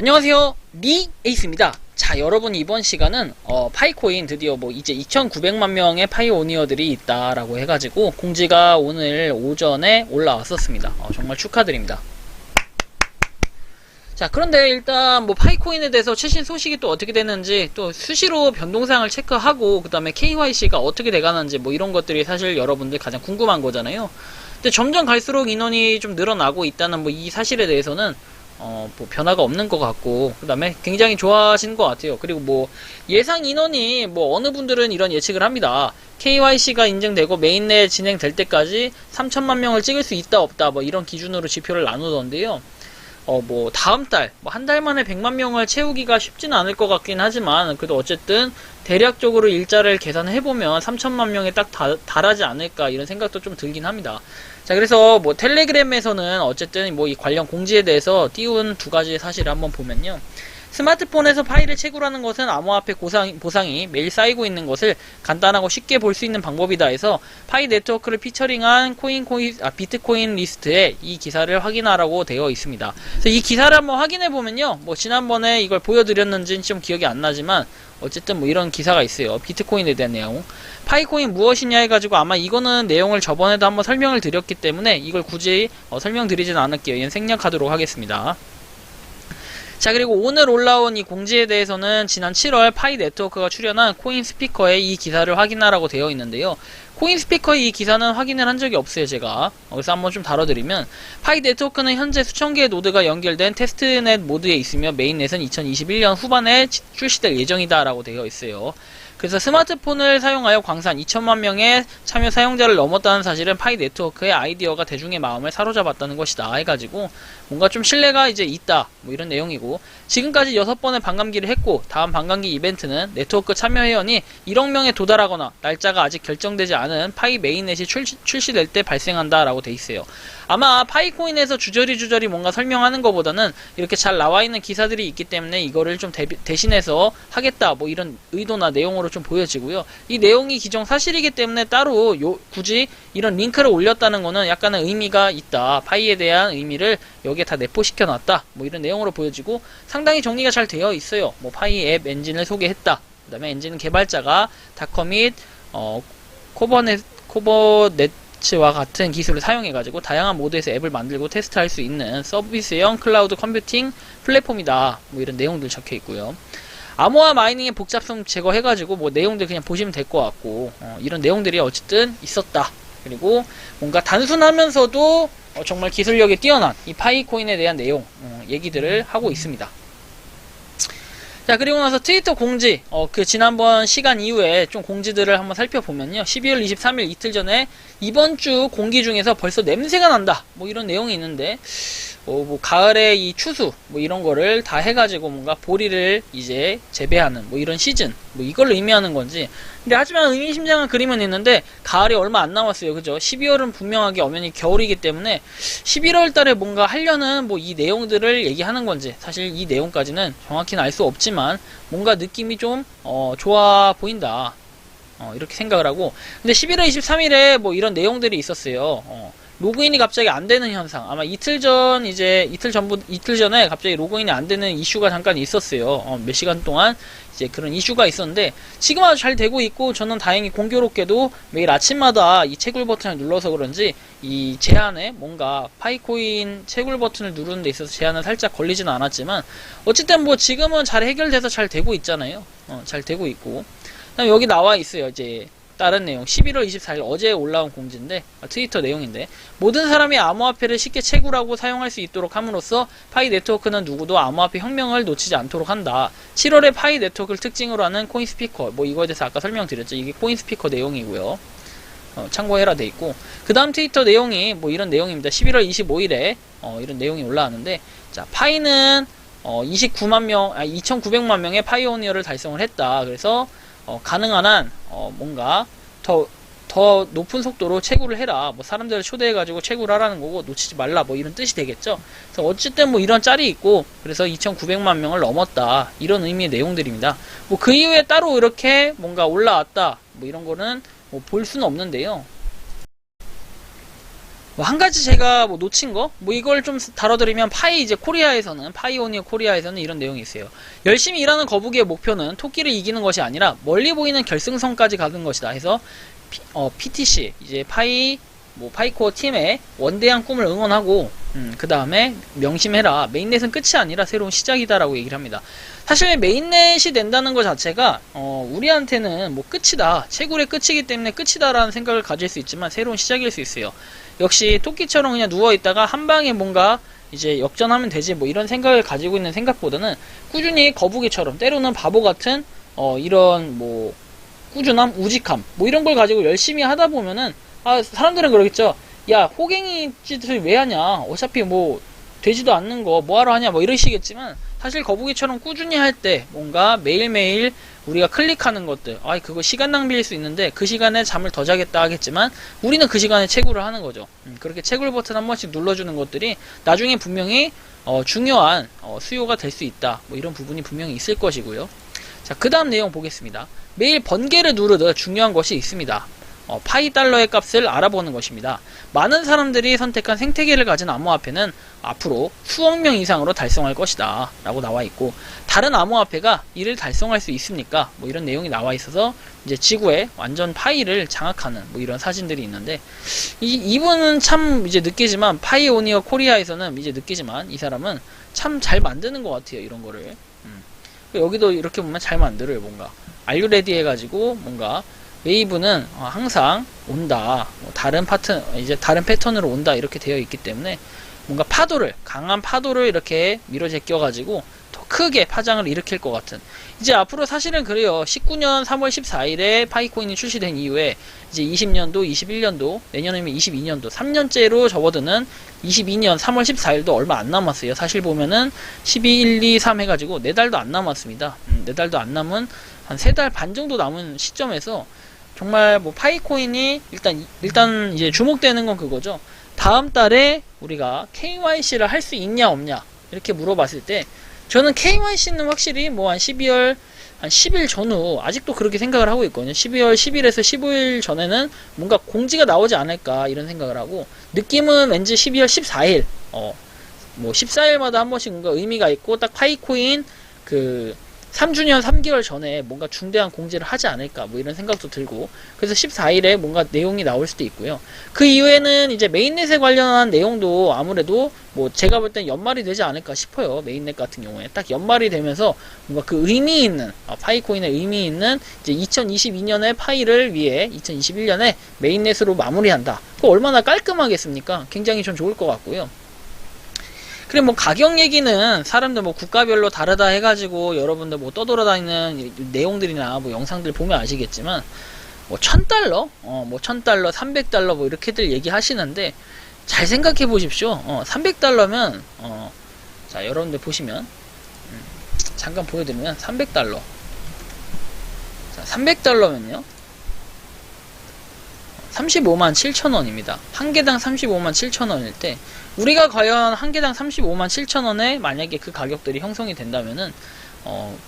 안녕하세요, 리에이스입니다. 자, 여러분, 이번 시간은 파이코인 드디어 뭐 이제 2,900만 명의 파이오니어들이 있다라고 해가지고 공지가 오늘 오전에 올라왔었습니다. 정말 축하드립니다. 자, 그런데 일단 뭐 파이코인에 대해서 최신 소식이 또 어떻게 되는지, 또 수시로 변동사항을 체크하고, 그 다음에 KYC가 어떻게 돼가는지, 뭐 이런 것들이 사실 여러분들 가장 궁금한 거잖아요. 근데 점점 갈수록 인원이 좀 늘어나고 있다는 뭐 이 사실에 대해서는 뭐 변화가 없는 것 같고, 그 다음에 굉장히 좋아하시는 것 같아요. 그리고 뭐 예상 인원이 뭐 어느 분들은 이런 예측을 합니다. KYC가 인증되고 메인넷 진행될 때까지 3천만 명을 찍을 수 있다 없다 뭐 이런 기준으로 지표를 나누던데요. 뭐 다음 달, 뭐 한 달 만에 100만 명을 채우기가 쉽지는 않을 것 같긴 하지만, 그래도 어쨌든 대략적으로 일자를 계산해보면 3천만 명에 딱 달하지 않을까 이런 생각도 좀 들긴 합니다. 자, 그래서 뭐 텔레그램에서는 어쨌든 뭐 이 관련 공지에 대해서 띄운 두 가지 사실을 한번 보면요. 스마트폰에서 파일을 채굴하는 것은 암호화폐 보상이 매일 쌓이고 있는 것을 간단하고 쉽게 볼 수 있는 방법이다 해서 파이 네트워크를 피처링한 비트코인 리스트에 이 기사를 확인하라고 되어 있습니다. 그래서 이 기사를 한번 확인해 보면요. 뭐 지난번에 이걸 보여드렸는지는 좀 기억이 안 나지만 어쨌든 뭐 이런 기사가 있어요. 비트코인에 대한 내용. 파이코인 무엇이냐 해가지고 아마 이거는 내용을 저번에도 한번 설명을 드렸기 때문에 이걸 굳이 설명드리진 않을게요. 얘는 생략하도록 하겠습니다. 자, 그리고 오늘 올라온 이 공지에 대해서는 지난 7월 파이 네트워크가 출연한 코인 스피커에 이 기사를 확인하라고 되어 있는데요. 코인 스피커의 이 기사는 확인을 한 적이 없어요, 제가. 그래서 한번 좀 다뤄드리면, 파이 네트워크는 현재 수천 개의 노드가 연결된 테스트넷 모드에 있으며 메인넷은 2021년 후반에 출시될 예정이다라고 되어 있어요. 그래서 스마트폰을 사용하여 광산 2천만 명의 참여 사용자를 넘었다는 사실은 파이 네트워크의 아이디어가 대중의 마음을 사로잡았다는 것이다 해가지고 뭔가 좀 신뢰가 이제 있다 뭐 이런 내용이고, 지금까지 6번의 반감기를 했고 다음 반감기 이벤트는 네트워크 참여 회원이 1억 명에 도달하거나 날짜가 아직 결정되지 않은 파이 메인넷이 출시될 때 발생한다 라고 돼 있어요. 아마 파이코인에서 주저리 뭔가 설명하는 것보다는 이렇게 잘 나와있는 기사들이 있기 때문에 이거를 좀 대신해서 하겠다 뭐 이런 의도나 내용으로 좀 보여지고요. 이 내용이 기정사실이기 때문에 따로 굳이 이런 링크를 올렸다는 거는 약간의 의미가 있다. 파이에 대한 의미를 여기에 다 내포시켜 놨다. 뭐 이런 내용으로 보여지고 상당히 정리가 잘 되어 있어요. 뭐 파이 앱 엔진을 소개했다. 그 다음에 엔진 개발자가 다커밋 코버넷츠와 같은 기술을 사용해가지고 다양한 모드에서 앱을 만들고 테스트할 수 있는 서비스형 클라우드 컴퓨팅 플랫폼이다. 뭐 이런 내용들 적혀 있고요. 암호화 마이닝의 복잡성 제거해가지고 뭐 내용들 그냥 보시면 될 것 같고, 이런 내용들이 어쨌든 있었다. 그리고 뭔가 단순하면서도 정말 기술력이 뛰어난 이 파이코인에 대한 내용 얘기들을 하고 있습니다. 자, 그리고 나서 트위터 공지, 그 지난번 시간 이후에 좀 공지들을 한번 살펴보면요. 12월 23일 이틀 전에 이번 주 공기 중에서 벌써 냄새가 난다. 뭐 이런 내용이 있는데, 뭐 가을에 이 추수, 뭐 이런 거를 다 해가지고 뭔가 보리를 이제 재배하는 뭐 이런 시즌, 뭐 이걸 의미하는 건지. 근데 하지만 의미심장한 그림은 있는데, 가을이 얼마 안 남았어요. 그죠? 12월은 분명하게 엄연히 겨울이기 때문에 11월 달에 뭔가 하려는 뭐 이 내용들을 얘기하는 건지, 사실 이 내용까지는 정확히는 알 수 없지만, 뭔가 느낌이 좀, 좋아 보인다. 이렇게 생각을 하고. 근데 11월 23일에 뭐 이런 내용들이 있었어요. 로그인이 갑자기 안 되는 현상. 아마 이틀 전에 갑자기 로그인이 안 되는 이슈가 잠깐 있었어요. 몇 시간 동안 이제 그런 이슈가 있었는데, 지금 아주 잘 되고 있고, 저는 다행히 공교롭게도 매일 아침마다 이 채굴 버튼을 눌러서 그런지 이 제한에 뭔가 파이코인 채굴 버튼을 누르는 데 있어서 제한은 살짝 걸리지는 않았지만, 어쨌든 뭐 지금은 잘 해결돼서 잘 되고 있잖아요. 잘 되고 있고. 그다음에 여기 나와 있어요. 이제 다른 내용, 11월 24일 어제 올라온 공지인데, 트위터 내용인데, 모든 사람이 암호화폐를 쉽게 채굴하고 사용할 수 있도록 함으로써 파이 네트워크는 누구도 암호화폐 혁명을 놓치지 않도록 한다. 7월에 파이 네트워크를 특징으로 하는 코인 스피커, 뭐 이거에 대해서 아까 설명드렸죠. 이게 코인 스피커 내용이고요. 참고해라 돼 있고, 그 다음 트위터 내용이 뭐 이런 내용입니다. 11월 25일에 이런 내용이 올라왔는데, 자, 파이는 2,900만 명의 파이오니어를 달성을 했다. 그래서 가능한 한 뭔가 더 높은 속도로 채굴을 해라. 뭐 사람들을 초대해가지고 채굴하라는 거고, 놓치지 말라. 뭐 이런 뜻이 되겠죠. 그래서 어쨌든 뭐 이런 짤이 있고, 그래서 2,900만 명을 넘었다. 이런 의미의 내용들입니다. 뭐 그 이후에 따로 이렇게 뭔가 올라왔다. 뭐 이런 거는 뭐 볼 수는 없는데요. 뭐 한 가지 제가 뭐 놓친 거, 뭐 이걸 좀 다뤄드리면 이제 코리아에서는, 파이오니어 코리아에서는 이런 내용이 있어요. 열심히 일하는 거북이의 목표는 토끼를 이기는 것이 아니라 멀리 보이는 결승선까지 가는 것이다 해서 PTC, 이제 파이코어 팀의 원대한 꿈을 응원하고, 그 다음에 명심해라. 메인넷은 끝이 아니라 새로운 시작이다라고 얘기를 합니다. 사실 메인넷이 된다는 것 자체가, 우리한테는 뭐 끝이다. 채굴의 끝이기 때문에 끝이다라는 생각을 가질 수 있지만 새로운 시작일 수 있어요. 역시 토끼처럼 그냥 누워있다가 한 방에 뭔가 이제 역전하면 되지 뭐 이런 생각을 가지고 있는 생각보다는 꾸준히 거북이처럼 때로는 바보 같은, 이런 뭐 꾸준함, 우직함, 뭐 이런 걸 가지고 열심히 하다 보면은, 사람들은 그러겠죠. 야, 호갱이 짓을 왜 하냐? 어차피 뭐 되지도 않는 거 뭐하러 하냐? 뭐 이러시겠지만 사실 거북이처럼 꾸준히 할 때 뭔가 매일매일 우리가 클릭하는 것들, 그거 시간 낭비일 수 있는데 그 시간에 잠을 더 자겠다 하겠지만 우리는 그 시간에 채굴을 하는 거죠. 그렇게 채굴 버튼 한 번씩 눌러주는 것들이 나중에 분명히 중요한 수요가 될 수 있다. 뭐 이런 부분이 분명히 있을 것이고요. 자, 그 다음 내용 보겠습니다. 매일 번개를 누르듯 중요한 것이 있습니다. 파이 달러의 값을 알아보는 것입니다. 많은 사람들이 선택한 생태계를 가진 암호화폐는 앞으로 수억 명 이상으로 달성할 것이다 라고 나와 있고, 다른 암호화폐가 이를 달성할 수 있습니까? 뭐 이런 내용이 나와 있어서 이제 지구의 완전 파이를 장악하는 뭐 이런 사진들이 있는데, 이분은 참 이제 느끼지만, 파이오니어 코리아에서는 이제 느끼지만 이 사람은 참 잘 만드는 것 같아요. 이런 거를. 여기도 이렇게 보면 잘 만들어요. 뭔가 알류레디 해가지고 뭔가 웨이브는 항상 온다. 다른 패턴으로 온다. 이렇게 되어 있기 때문에 뭔가 강한 파도를 이렇게 밀어 제껴가지고 더 크게 파장을 일으킬 것 같은. 이제 앞으로 사실은 그래요. 19년 3월 14일에 파이코인이 출시된 이후에 이제 20년도, 21년도, 내년이면 22년도, 3년째로 접어드는 22년 3월 14일도 얼마 안 남았어요. 사실 보면은 12, 1, 2, 3 해가지고 4달도 안 남았습니다. 4달도 안 남은 한 3달 반 정도 남은 시점에서 정말 뭐 파이코인이 일단 이제 주목되는 건 그거죠. 다음 달에 우리가 KYC를 할 수 있냐 없냐 이렇게 물어봤을 때 저는 KYC는 확실히 뭐 한 12월 한 10일 전후 아직도 그렇게 생각을 하고 있거든요. 12월 10일에서 15일 전에는 뭔가 공지가 나오지 않을까 이런 생각을 하고, 느낌은 왠지 12월 14일 뭐 14일마다 한 번씩 뭔가 의미가 있고 딱 파이코인 3주년 3개월 전에 뭔가 중대한 공지를 하지 않을까 뭐 이런 생각도 들고, 그래서 14일에 뭔가 내용이 나올 수도 있고요. 그 이후에는 이제 메인넷에 관련한 내용도 아무래도 뭐 제가 볼 땐 연말이 되지 않을까 싶어요. 메인넷 같은 경우에 딱 연말이 되면서 뭔가 그 의미 있는 파이코인의 의미 있는 이제 2022년의 파이를 위해 2021년에 메인넷으로 마무리한다. 그거 얼마나 깔끔하겠습니까? 굉장히 좀 좋을 것 같고요. 그래, 뭐 가격 얘기는 사람들 뭐 국가별로 다르다 해가지고 여러분들 뭐 떠돌아다니는 내용들이나 뭐 영상들 보면 아시겠지만 뭐 $1000, 뭐 $1000, $300 뭐 이렇게들 얘기하시는데 잘 생각해 보십시오. $300면 자, 여러분들 보시면 잠깐 보여드리면 $300. 자, $300면요 35만 7천원입니다. 한 개당 35만 7천원일 때 우리가 과연 한 개당 35만 7천원에 만약에 그 가격들이 형성이 된다면은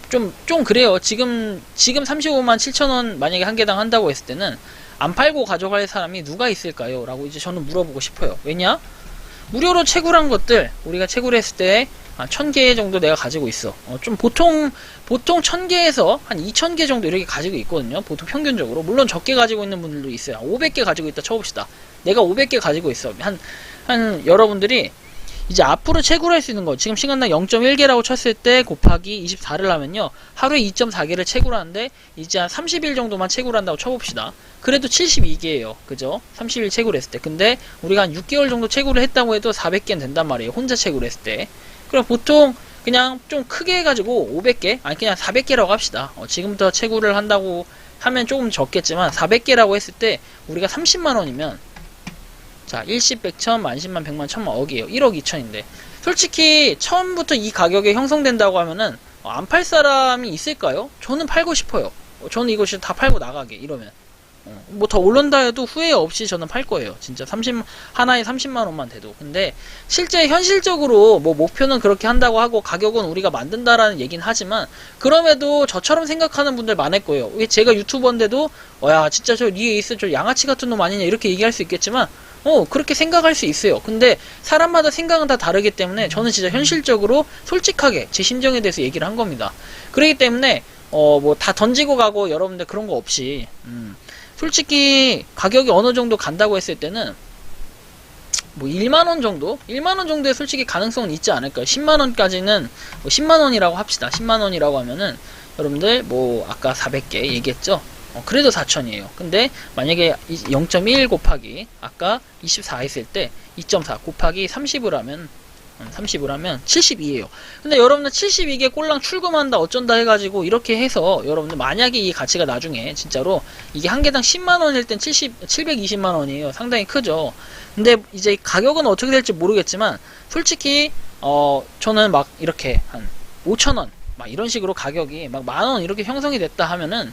좀 그래요. 지금 35만 7천원 만약에 한 개당 한다고 했을 때는 안 팔고 가져갈 사람이 누가 있을까요? 라고 이제 저는 물어보고 싶어요. 왜냐? 무료로 채굴한 것들 우리가 채굴했을 때 1000개 정도 내가 가지고 있어. 좀 보통 1000개에서 한 2000개 정도 이렇게 가지고 있거든요. 보통 평균적으로. 물론 적게 가지고 있는 분들도 있어요. 500개 가지고 있다 쳐봅시다. 내가 500개 가지고 있어. 한 여러분들이 이제 앞으로 채굴할 수 있는 거, 지금 시간당 0.1개라고 쳤을 때 곱하기 24를 하면요, 하루에 2.4개를 채굴하는데 이제 한 30일 정도만 채굴한다고 쳐봅시다. 그래도 72개예요. 그죠? 30일 채굴했을 때. 근데 우리가 한 6개월 정도 채굴을 했다고 해도 400개는 된단 말이에요. 혼자 채굴했을 때. 그럼 보통 그냥 좀 크게 해가지고 500개? 아니 그냥 400개라고 합시다. 지금부터 채굴을 한다고 하면 조금 적겠지만 400개라고 했을 때 우리가 30만원이면 자, 일십, 백천, 만십만, 백만, 천만, 억이에요. 1억 2천인데 솔직히 처음부터 이 가격에 형성된다고 하면은 안 팔 사람이 있을까요? 저는 팔고 싶어요. 저는 이거 진짜 다 팔고 나가게 이러면 뭐 더 올른다 해도 후회 없이 저는 팔 거예요. 진짜 하나에 30만원만 돼도. 근데 실제 현실적으로 뭐 목표는 그렇게 한다고 하고 가격은 우리가 만든다라는 얘기는 하지만 그럼에도 저처럼 생각하는 분들 많을 거예요. 제가 유튜버인데도 야 진짜 저 리에 있을 저 양아치 같은 놈 아니냐 이렇게 얘기할 수 있겠지만 그렇게 생각할 수 있어요. 근데 사람마다 생각은 다 다르기 때문에 저는 진짜 현실적으로 솔직하게 제 심정에 대해서 얘기를 한 겁니다. 그렇기 때문에 뭐 다 던지고 가고 여러분들 그런 거 없이 솔직히 가격이 어느 정도 간다고 했을 때는 뭐 1만원 정도? 1만원 정도의 솔직히 가능성은 있지 않을까요? 10만원까지는 뭐 10만원이라고 합시다. 10만원이라고 하면은 여러분들 뭐 아까 400개 얘기했죠? 그래도 4천이에요. 근데 만약에 0.1 곱하기 아까 24 했을 때 2.4 곱하기 30을 하면 72예요. 근데 여러분들 72개 꼴랑 출금한다 어쩐다 해가지고 이렇게 해서 여러분들 만약에 이 가치가 나중에 진짜로 이게 한 개당 10만원일 땐 720만원이에요. 상당히 크죠. 근데 이제 가격은 어떻게 될지 모르겠지만 솔직히 저는 막 이렇게 한 5천원 막 이런 식으로 가격이 막 만원 이렇게 형성이 됐다 하면은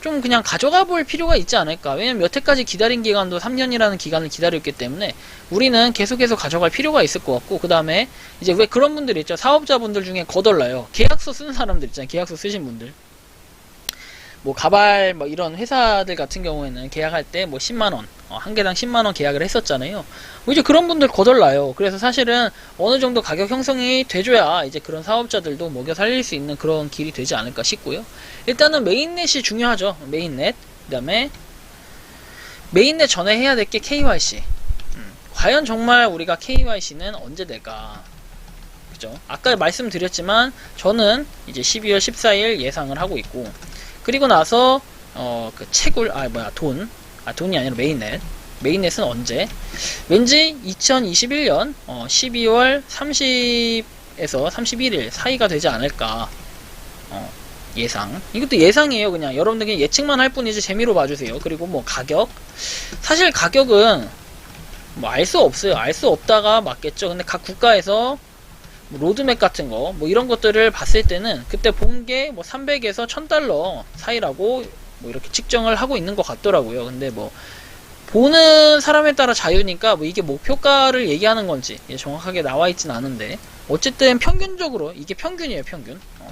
좀 그냥 가져가 볼 필요가 있지 않을까. 왜냐면 여태까지 기다린 기간도 3년이라는 기간을 기다렸기 때문에 우리는 계속해서 가져갈 필요가 있을 것 같고, 그 다음에 이제 왜 그런 분들 있죠. 사업자분들 중에 거덜나요. 계약서 쓰는 사람들 있잖아요. 계약서 쓰신 분들. 뭐 가발 뭐 이런 회사들 같은 경우에는 계약할 때 뭐 10만원 한 개당 10만원 계약을 했었잖아요. 뭐 이제 그런 분들 거덜나요. 그래서 사실은 어느 정도 가격 형성이 돼줘야 이제 그런 사업자들도 먹여 살릴 수 있는 그런 길이 되지 않을까 싶고요. 일단은 메인넷이 중요하죠. 메인넷. 그 다음에 메인넷 전에 해야 될 게 KYC. 과연 정말 우리가 KYC는 언제 될까? 그죠? 아까 말씀드렸지만 저는 이제 12월 14일 예상을 하고 있고, 그리고 나서 그 채굴 돈이 아니라 메인넷은 언제? 왠지 2021년 12월 30에서 31일 사이가 되지 않을까. 예상. 이것도 예상이에요. 그냥 여러분들 그냥 예측만 할 뿐이지 재미로 봐주세요. 그리고 뭐 가격, 사실 가격은 뭐 알 수 없어요. 알 수 없다가 맞겠죠. 근데 각 국가에서 뭐 로드맵 같은 거, 뭐 이런 것들을 봤을 때는 그때 본 게 뭐 300에서 1000달러 사이라고 뭐 이렇게 측정을 하고 있는 것 같더라고요. 근데 뭐 보는 사람에 따라 자유니까 뭐 이게 목표가를 얘기하는 건지 정확하게 나와 있진 않은데, 어쨌든 평균적으로 이게 평균이에요.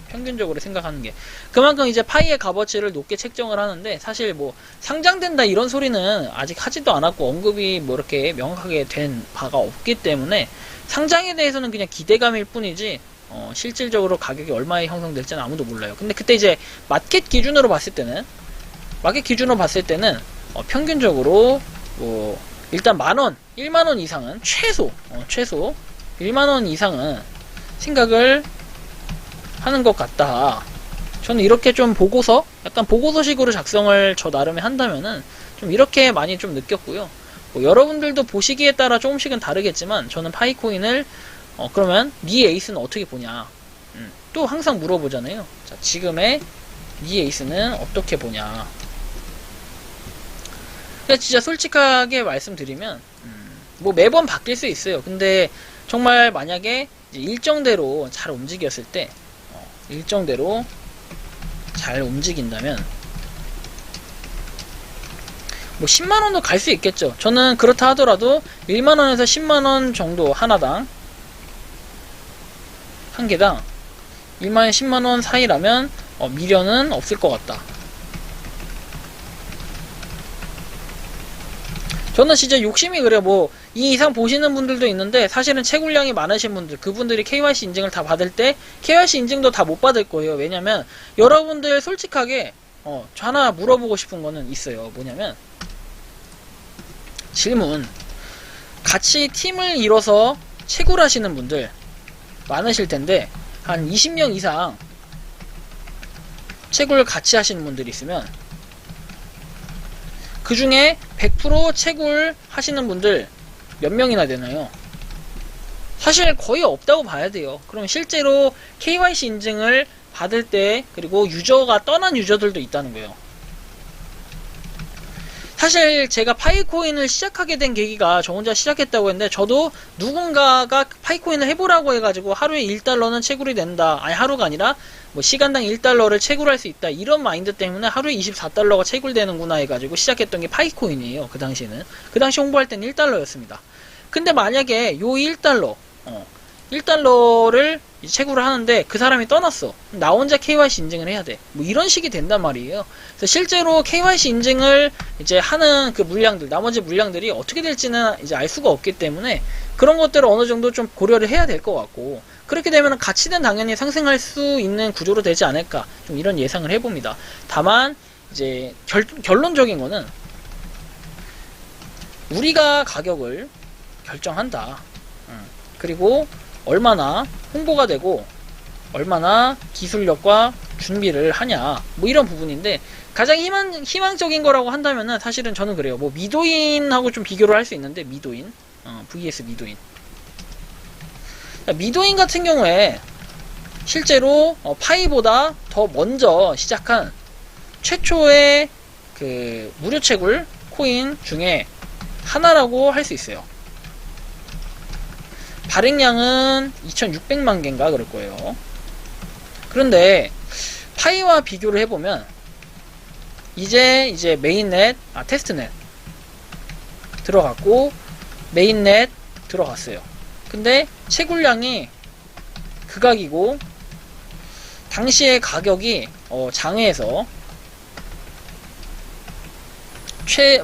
평균적으로 생각하는 게 그만큼 이제 파이의 값어치를 높게 책정을 하는데, 사실 뭐 상장된다 이런 소리는 아직 하지도 않았고 언급이 뭐 이렇게 명확하게 된 바가 없기 때문에 상장에 대해서는 그냥 기대감일 뿐이지 실질적으로 가격이 얼마에 형성될지는 아무도 몰라요. 근데 그때 이제 마켓 기준으로 봤을 때는 평균적으로 뭐 일단 만원, 1만원 이상은 최소 1만원 이상은 생각을 하는 것 같다. 저는 이렇게 좀 약간 보고서식으로 작성을 저 나름에 한다면은 좀 이렇게 많이 좀 느꼈고요. 뭐 여러분들도 보시기에 따라 조금씩은 다르겠지만 저는 파이코인을 그러면 네 에이스는 어떻게 보냐, 또 항상 물어보잖아요. 자, 지금의 네 에이스는 어떻게 보냐. 그러니까 진짜 솔직하게 말씀드리면 뭐 매번 바뀔 수 있어요. 근데 정말 만약에 이제 일정대로 잘 움직였을 때 일정대로 잘 움직인다면 뭐 10만원도 갈 수 있겠죠. 저는 그렇다 하더라도 1만원에서 10만원 정도 하나당 한 개당 1만원 10만원 사이라면 미련은 없을 것 같다. 저는 진짜 욕심이 그래요. 뭐 이 이상 보시는 분들도 있는데 사실은 채굴량이 많으신 분들, 그분들이 KYC 인증을 다 받을 때 KYC 인증도 다 못 받을 거예요. 왜냐면 여러분들 솔직하게 저 하나 물어보고 싶은 거는 있어요. 뭐냐면 질문, 같이 팀을 이뤄서 채굴하시는 분들 많으실 텐데 한 20명 이상 채굴 같이 하시는 분들이 있으면 그 중에 100% 채굴 하시는 분들 몇 명이나 되나요? 사실 거의 없다고 봐야 돼요. 그럼 실제로 KYC 인증을 받을 때 그리고 유저가 떠난 유저들도 있다는 거예요. 사실 제가 파이코인을 시작하게 된 계기가 저 혼자 시작했다고 했는데, 저도 누군가가 파이코인을 해보라고 해가지고 하루에 1달러는 채굴이 된다, 아니 하루가 아니라 뭐 시간당 1달러를 채굴할 수 있다, 이런 마인드 때문에 하루에 24달러가 채굴되는구나 해가지고 시작했던 게 파이코인이에요. 그 당시에는. 그 당시 홍보할 때는 1달러였습니다. 근데 만약에 요 1달러 $1를 채굴을 하는데 그 사람이 떠났어. 나 혼자 KYC 인증을 해야 돼. 뭐 이런 식이 된단 말이에요. 그래서 실제로 KYC 인증을 이제 하는 그 물량들, 나머지 물량들이 어떻게 될지는 이제 알 수가 없기 때문에 그런 것들을 어느 정도 좀 고려를 해야 될 것 같고, 그렇게 되면 가치는 당연히 상승할 수 있는 구조로 되지 않을까, 좀 이런 예상을 해봅니다. 다만 이제 결론적인 거는 우리가 가격을 결정한다. 그리고 얼마나 홍보가 되고 얼마나 기술력과 준비를 하냐, 뭐 이런 부분인데, 가장 희망적인 거라고 한다면은 사실은 저는 그래요. 뭐 미도인하고 좀 비교를 할 수 있는데, 미도인 vs 미도인. 미도인 같은 경우에 실제로 파이보다 더 먼저 시작한 최초의 그 무료 채굴 코인 중에 하나라고 할 수 있어요. 발행량은 2600만 개인가 그럴 거예요. 그런데 파이와 비교를 해보면 이제 메인넷, 테스트넷 들어갔고 메인넷 들어갔어요. 근데 채굴량이 극악이고 당시의 가격이 장에서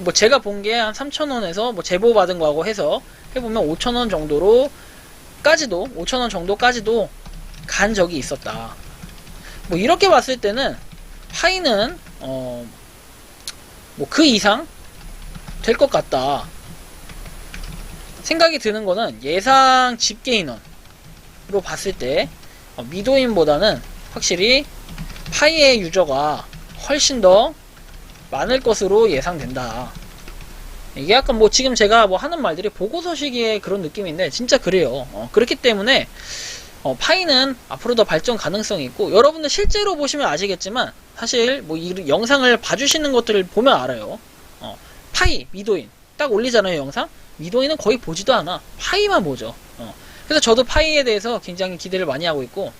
뭐 제가 본 게 한 3,000원에서 뭐 제보 받은 거하고 해서 해보면 5,000원 정도로까지도 5,000원 정도까지도 간 적이 있었다. 뭐 이렇게 봤을 때는 파이는 뭐 그 이상 될 것 같다 생각이 드는 거는, 예상 집계 인원으로 봤을 때 미도인보다는 확실히 파이의 유저가 훨씬 더 많을 것으로 예상된다. 이게 약간 뭐 지금 제가 뭐 하는 말들이 보고서식의 그런 느낌인데 진짜 그래요. 그렇기 때문에 파이는 앞으로 더 발전 가능성이 있고, 여러분들 실제로 보시면 아시겠지만 사실 뭐 이 영상을 봐주시는 것들을 보면 알아요. 파이, 미도인 딱 올리잖아요 영상. 미도인은 거의 보지도 않아. 파이만 보죠. 그래서 저도 파이에 대해서 굉장히 기대를 많이 하고 있고,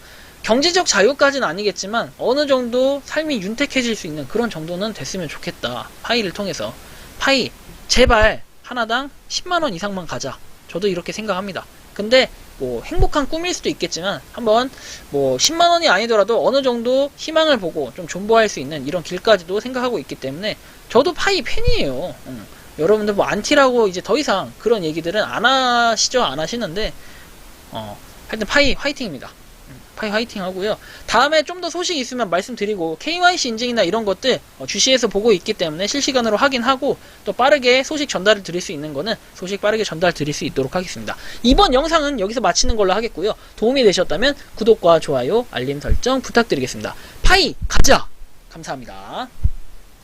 경제적 자유까지는 아니겠지만 어느 정도 삶이 윤택해질 수 있는 그런 정도는 됐으면 좋겠다. 파이를 통해서. 파이 제발 하나당 10만원 이상만 가자. 저도 이렇게 생각합니다. 근데 뭐 행복한 꿈일 수도 있겠지만 한번 뭐 10만원이 아니더라도 어느 정도 희망을 보고 좀 존버할 수 있는 이런 길까지도 생각하고 있기 때문에 저도 파이 팬이에요. 여러분들 뭐 안티라고 이제 더 이상 그런 얘기들은 안 하시죠? 안 하시는데 하여튼 파이 화이팅입니다. 파이 화이팅 하고요. 다음에 좀 더 소식이 있으면 말씀드리고, KYC 인증이나 이런 것들 주시에서 보고 있기 때문에 실시간으로 확인하고 또 빠르게 소식 전달을 드릴 수 있는 거는 소식 빠르게 전달 드릴 수 있도록 하겠습니다. 이번 영상은 여기서 마치는 걸로 하겠고요. 도움이 되셨다면 구독과 좋아요, 알림 설정 부탁드리겠습니다. 파이 가자! 감사합니다.